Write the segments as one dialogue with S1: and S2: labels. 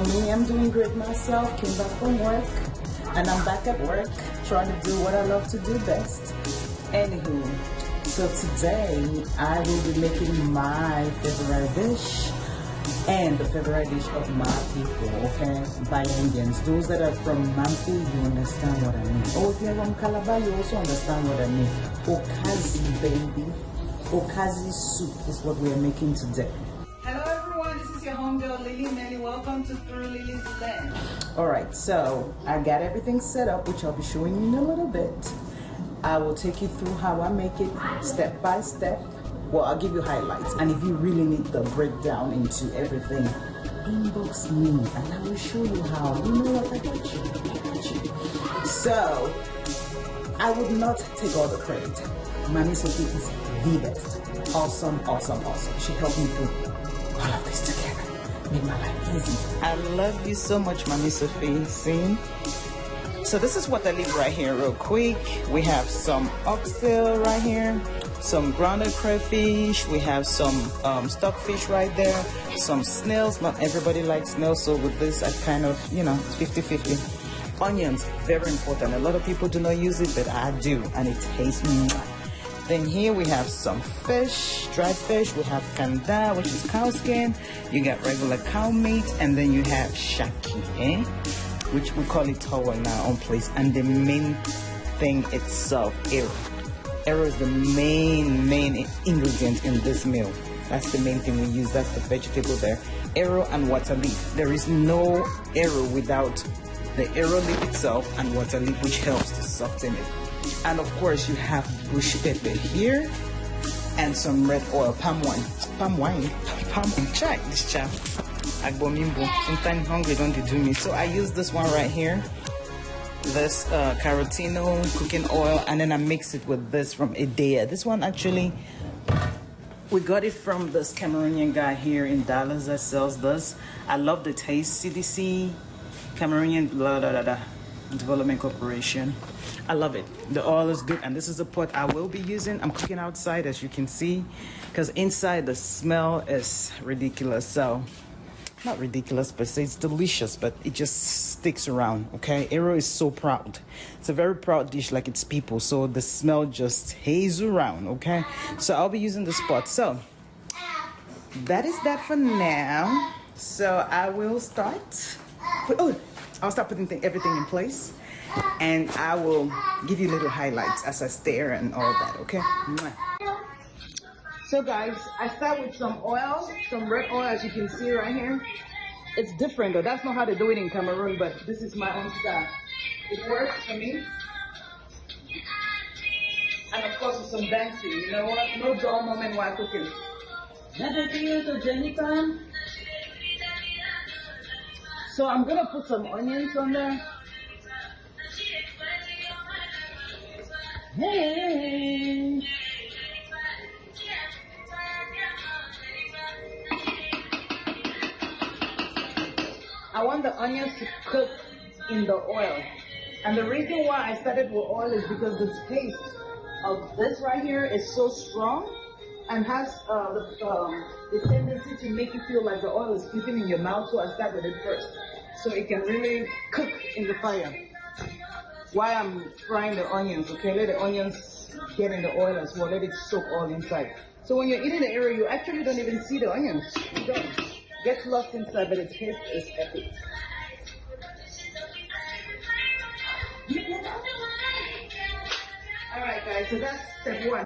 S1: me, I'm doing great myself. Came back from work and I'm back at work trying to do what I love to do best. Anywho, so today I will be making my favorite dish and the favorite dish of my people, okay? By Indians, those that are from Mampi, you understand what I mean. Oh, if you're from Calabar, you also understand what I mean. Okazie, baby. Okazie soup is what we are making today. Hello everyone, this is your homegirl Lily Melly. Welcome to Through Lily's Land. Alright, so I got everything set up, which I'll be showing you in a little bit. I will take you through how I make it step by step. Well, I'll give you highlights, and if you really need the breakdown into everything, inbox me and I will show you how. You know what, I got you. So I would not take all the credit. Mommy Sophie is the best. Awesome, awesome, awesome. She helped me through all of this together. Made my life easy. I love you so much, Mommy Sophie. See? So this is what I leave right here real quick. We have some oxtail right here, some grounded crayfish, we have some stockfish right there, some snails. Not everybody likes snails, so with this I kind of, 50-50. Onions, very important. A lot of people do not use it, but I do, and it tastes good. Then here we have some fish, dried fish. We have kanda, which is cow skin. You got regular cow meat, and then you have shaki, which we call it tawa in our own place. And the main thing itself, arrow. Arrow is the main ingredient in this meal. That's the main thing we use. That's the vegetable there. Arrow and water leaf. There is no arrow without the arrow leaf itself and water leaf, which helps to soften it. And of course you have bush pepper here and some red oil, palm wine. Check this chap. Agbomimbo. Sometimes hungry don't do me. So I use this one right here. This carotino cooking oil, and then I mix it with this from Idea. This one actually, we got it from this Cameroonian guy here in Dallas that sells this. I love the taste. CDC, Cameroonian Development Corporation. I love it. The oil is good, and this is the pot I will be using. I'm cooking outside, as you can see, because inside the smell is ridiculous. So not ridiculous, but it's delicious, but it just sticks around. Okay, Arrow is so proud. It's a very proud dish, like its people, so the smell just stays around. Okay, so I'll be using this pot. So that is that for now. So I will start I'll start putting everything in place, and I will give you little highlights as I stare and all that. Okay. So guys, I start with some oil, some red oil, as you can see right here. It's different though. That's not how they do it in Cameroon, but this is my own style. It works for me. And of course with some dancing. You know what? No dull moment while cooking. So I'm gonna put some onions on there. Hey. I want the onions to cook in the oil. And the reason why I started with oil is because the taste of this right here is so strong and has the tendency to make you feel like the oil is keeping in your mouth. So I start with it first, so it can really cook in the fire while I'm frying the onions. Okay, let the onions get in the oil as well. Let it soak all inside. So when you're eating the arrow, you actually don't even see the onions. You don't. Gets lost inside, but the taste is epic. Alright guys, so that's step one.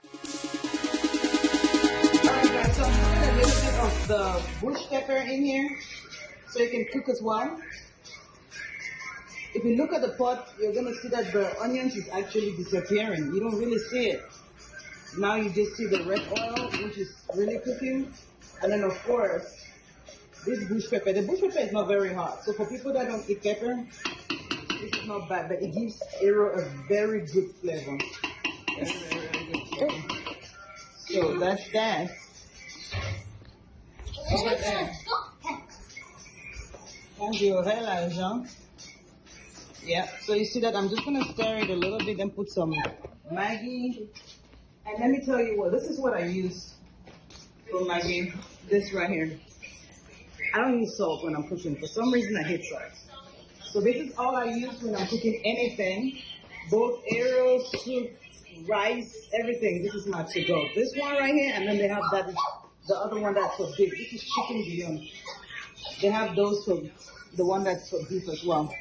S1: Alright guys, so I'm putting a little bit of the bush pepper in here so it can cook as well. If you look at the pot, you're gonna see that the onions is actually disappearing. You don't really see it. Now you just see the red oil, which is really cooking. And then of course, this bush pepper. The bush pepper is not very hot, so for people that don't eat pepper, this is not bad, but it gives arrow a very good flavor. Very good flavor. So that's that. Over there. Thank you, Jean. Yeah, so you see that I'm just gonna stir it a little bit, then put some Maggi. And let me tell you what, this is what I use for Maggi. This right here. I don't use salt when I'm cooking. For some reason, I hate salt. So this is all I use when I'm cooking anything. Both arrows, soup, rice, everything. This is my to-go. This one right here, and then they have that, the other one that's for beef. This is chicken bouillon. They have those for the one that's for beef as well.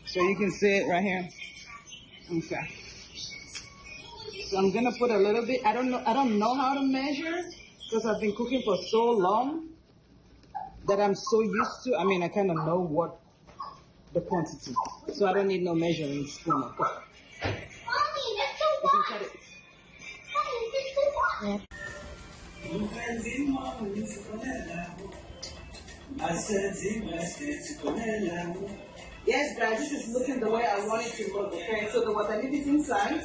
S1: So you can see it right here. Okay. So I'm gonna put a little bit. I don't know how to measure because I've been cooking for so long that I'm so used to. I mean, I kind of know what the quantity. So I don't need no measuring spoon. Okay. You can cut it. Yes, guys, this is looking the way I want it to look, okay? So the water is inside.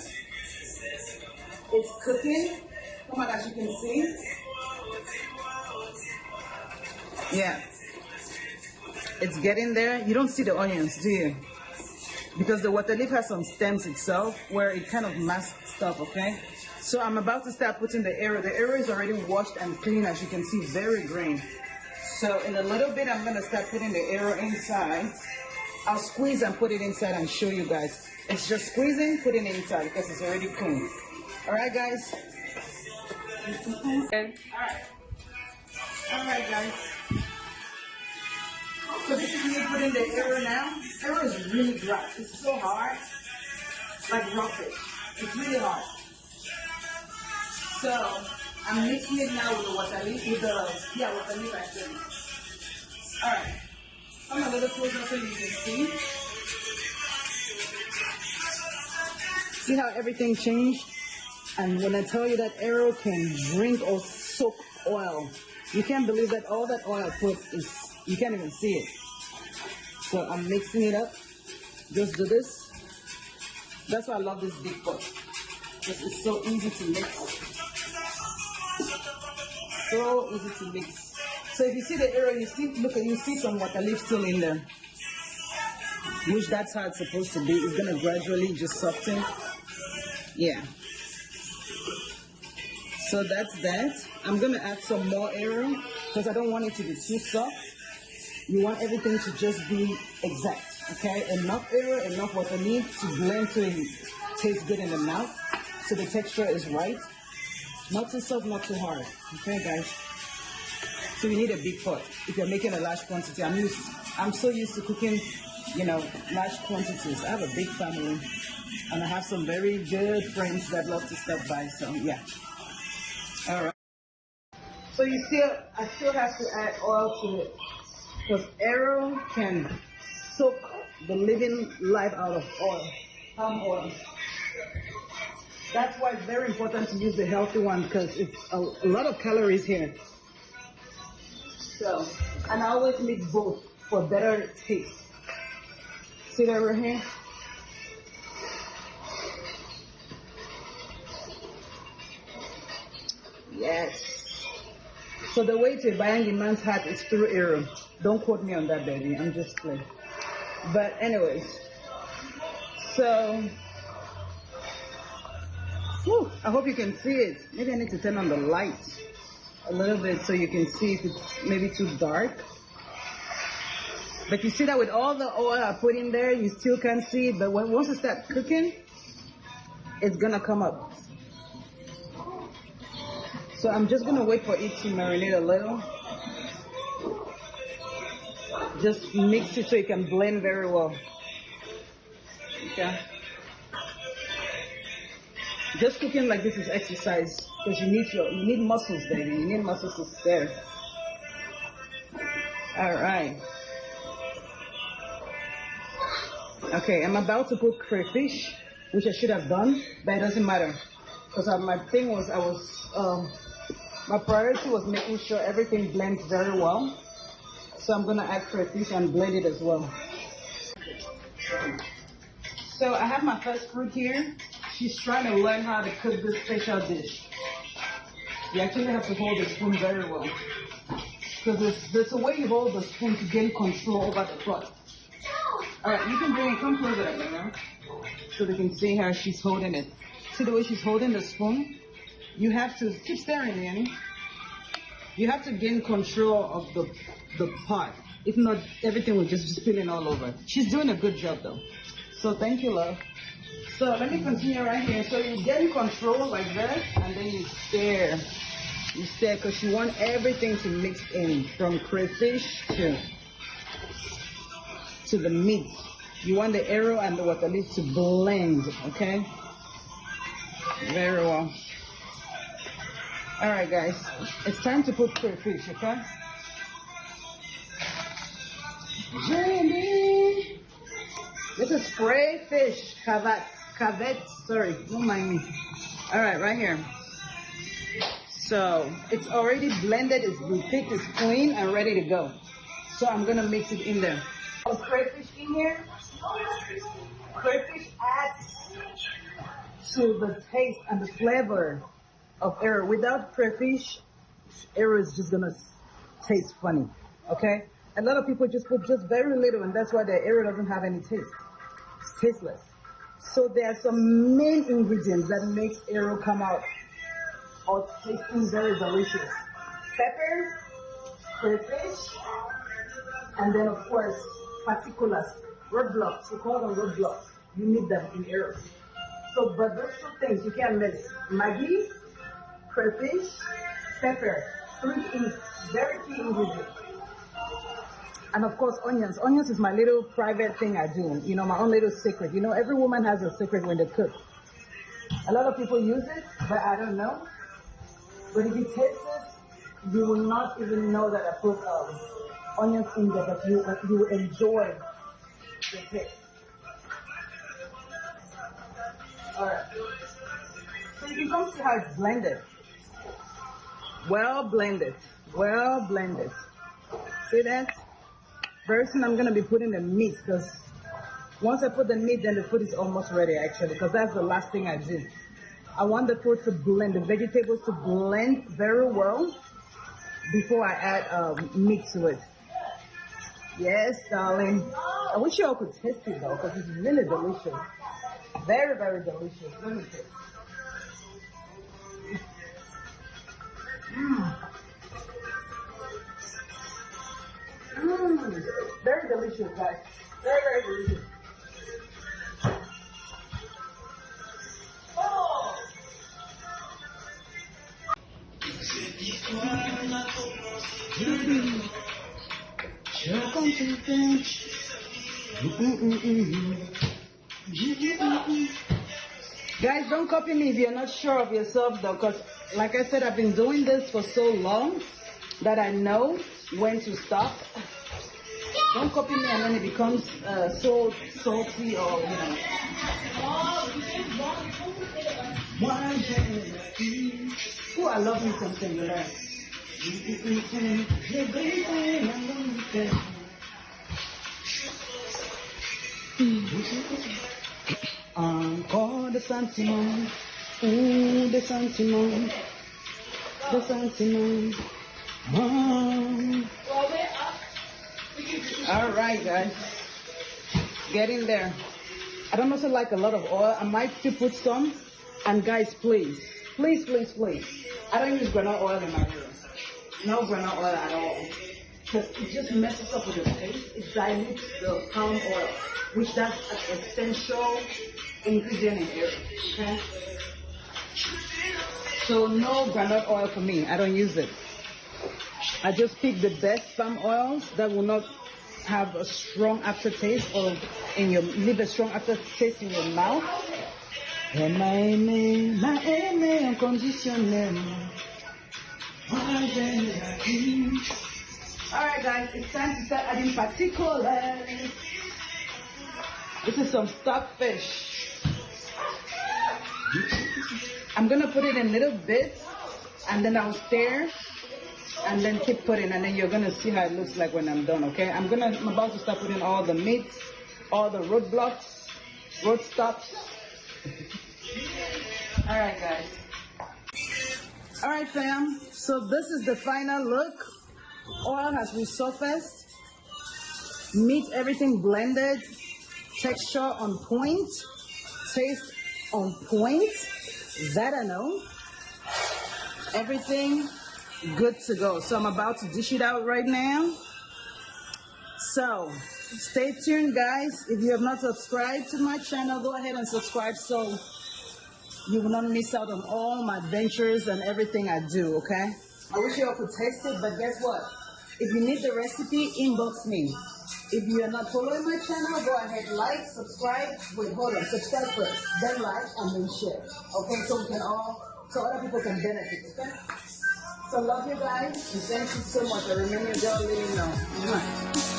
S1: It's cooking. Come on, as you can see. Yeah. It's getting there. You don't see the onions, do you? Because the water leaf has some stems itself where it kind of masks stuff, okay? So I'm about to start putting the arrow. The arrow is already washed and clean, as you can see, very green. So in a little bit, I'm gonna start putting the arrow inside. I'll squeeze and put it inside and show you guys. It's just squeezing, putting it inside because it's already clean. All right, guys. Okay. All right, guys. So this is me putting the arrow now. Arrow is really dry. It's so hard, like raw fish. It's really hard. So I'm mixing it now with the water leaf, water leaf actually. All right. Come a little closer so you can see. See how everything changed? And when I tell you that arrow can drink or soak oil, you can't believe that all that oil put is, you can't even see it. So I'm mixing it up. Just do this. That's why I love this big pot. Because it's so easy to mix. So easy to mix. So if you see the arrow, you see some water leaf still in there. Which that's how it's supposed to be. It's gonna gradually just soften. Yeah. So that's that. I'm gonna add some more arrow because I don't want it to be too soft. You want everything to just be exact, okay? Enough arrow, enough water leaf to blend so it tastes good in the mouth. So the texture is right. Not too soft, not too hard. Okay, guys? So we need a big pot if you're making a large quantity. I'm so used to cooking, large quantities. I have a big family and I have some very good friends that love to stop by. So yeah. All right. So I still have to add oil to it because arrow can soak the living life out of oil, palm oil. That's why it's very important to use the healthy one because it's a lot of calories here. So, and I always mix both for better taste. See that right here? Yes. So the way to buying a man's heart is through arrow. Don't quote me on that, baby. I'm just playing. But anyways, so I hope you can see it. Maybe I need to turn on the light a little bit so you can see if it's maybe too dark. But you see that with all the oil I put in there, you still can't see it. But once it starts cooking, it's gonna come up. So I'm just gonna wait for it to marinate a little. Just mix it so it can blend very well. Okay. Just cooking like this is exercise because you need muscles, baby. You need muscles to stir. All right. Okay, I'm about to put crayfish, which I should have done, but it doesn't matter because my thing was my priority was making sure everything blends very well. So I'm gonna add crayfish and blend it as well. So I have my first fruit here. She's trying to learn how to cook this special dish. You actually have to hold the spoon very well. Because there's a way you hold the spoon to gain control over the pot. Alright, you can bring it, come closer to me, so they can see how she's holding it. See the way she's holding the spoon? You have to keep staring, Annie.
S2: You have to gain control of the pot. If not, everything will just be spilling all over. She's doing a good job though. So thank you, love. So let me continue right here. So you get in control like this, and then you stir. You stir because you want everything to mix in, from crayfish to the meat. You want the arrow and the water leaf to blend, okay? Very well. All right, guys, it's time to put crayfish, okay? Jenny, this is crayfish, cavette, sorry, don't mind me. All right here. So it's already blended, the pit is clean and ready to go. So I'm gonna mix it in there. Crayfish in here. Crayfish adds to the taste and the flavor of arrow. Without crayfish, arrow is just gonna taste funny, okay? A lot of people just put just very little, and that's why the arrow doesn't have any taste. It's tasteless. So there are some main ingredients that makes arrow come out or tasting very delicious. Pepper, crayfish, and then of course particulars, roadblocks. We call them roadblocks. You need them in arrow. So, but those two things you can't miss: Maggi, crayfish, pepper. Very key ingredients. And of course, onions. Onions is my little private thing I do. You know, my own little secret. You know, every woman has a secret when they cook. A lot of people use it, but I don't know. But if you taste it, you will not even know that I put onions in there, but you will enjoy the taste. Alright. So you can come see how it's blended. Well blended. Well blended. See that? Very soon I'm going to be putting the meat, because once I put the meat, then the food is almost ready actually, because that's the last thing I do. I want the food to blend, the vegetables to blend very well before I add meat to it. Yes, darling. I wish you all could taste it though, because it's really delicious. Very, very delicious. Let me taste. Very delicious, guys. Very, very delicious. Oh! Guys, don't copy me if you're not sure of yourself though, because like I said, I've been doing this for so long that I know when to stop. Don't copy me and then it becomes so salty or, you know. Oh, I love me something, you know. Encore des sentiments, des sentiments, des sentiments. All right, guys, get in there. I don't also like a lot of oil. I might still put some. And guys, please, please, please, please, I don't use granite oil in my hair. No granite oil at all, because it just messes up with the taste. It dilutes the palm oil, which that's an essential ingredient in hair. Okay, so no granite oil for me. I don't use it. I just pick the best palm oils that will not have a strong aftertaste or leave a strong aftertaste in your mouth. Elle m'a aimé inconditionnellement. Alright guys, it's time to start adding particulars. This is some stockfish. I'm gonna put it in little bits and then I'll stir and then keep putting, and then you're gonna see how it looks like when I'm done, okay? I'm about to start putting all the meats, all the roadblocks, road stops. Alright guys. Alright fam, so this is the final look. Oil has resurfaced, meat, everything blended, texture on point, taste on point, that I know. Everything good to go. So I'm about to dish it out right now. So stay tuned, guys. If you have not subscribed to my channel, go ahead and subscribe so you will not miss out on all my adventures and everything I do, okay? I wish you all could taste it, but guess what? If you need the recipe, inbox me. If you are not following my channel, go ahead, like, subscribe. Wait, hold on, subscribe first, then like, and then share. Okay, so we can all, so other people can benefit, okay? So love you guys, and thank you so much. I remember your girl, let me know.